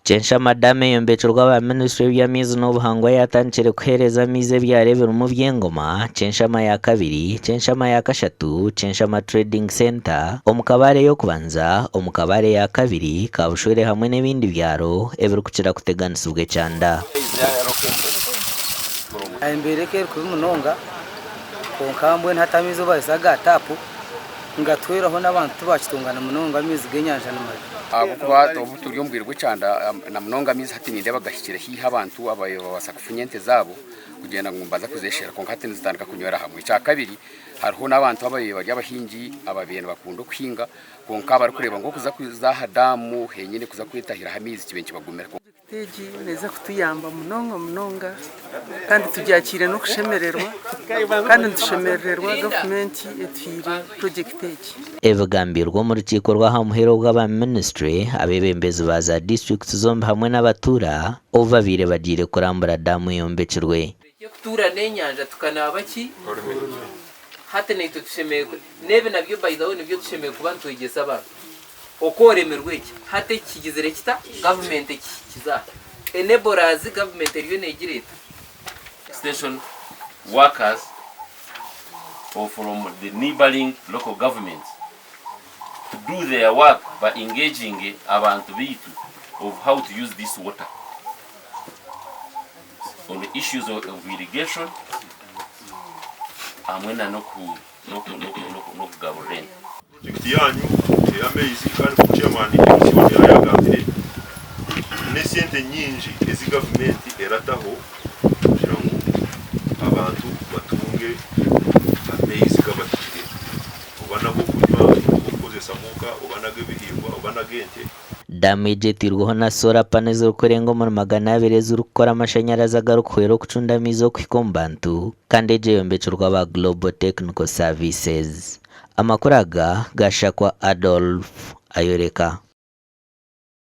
Chensha madame yombechurwa ba Ministry y'Amizi n'Ubuhangwa yatandikire kuhereza amize byarebera mu byengoma Chenshama ya kabiri Chenshama ya kashatu Chenshama Trading Center omukabare yo kubanza omukabare ya kabiri kabushure hamwe n'ebindi byaro ebirukukira kuteganisibwe cyanda Embereke kuri munonga konkambwe ntatamizo basaga tapu ngatweraho n'abantu bakitungana munonga amizi genyanja n'amazi kuba turiyo mbwirwe cyanda na munonga amizi hati ninde bagashyikira hiha abantu abayobasa kufunyente zabo kugenda ngo mbaza kuzeshera konka hati nzitandika kunywera hamwe cya kabiri hariho n'abantu abayobozi abahingi ababene bakunda kuhinga konka bari kureba ngo kuza kuzaha damu henyine kuza kwitahira hamizi kibenki bagumera teji neza kutuyamba munonga kandi tubyakire no kushemererwa kandi dushemererwa government etwire project teji evugambirwa mu rukiko rw'ahamuhero rw'aba Ministry abebembezi baza district zombi hamwe n'abatura ovabire bagire kurambura damu yombekirwe kutura n'enyanja tukanabaki hate ne tushemeye nebe nabyo by the way nibyo tushemeye kuba twegeza abantu okoremerwe iki hate kigizere kita government kiza enablers government riyo negireta station workers or from the neighboring local governments to do their work by engaging abantu bitu of how to use this water on the issues of irrigation amwena no government yanyu amezi kandi ku chairman y'ishyirahamwe yayagambye n'esente nyinshi ezi government erataho kugira ngo abantu batunge amezi gabatire ubana ko kunywa gukozesa muka ubana gebihirwa ubana gente damage tirwaho na solar panels z'ukurenga mu 200 z'urukora amashanyarazi agarukwero kucunda mizo kwikombantu kandi je yombecurwa ba Global Technical Services amakuraga gashakwa Adolf Ayoreka.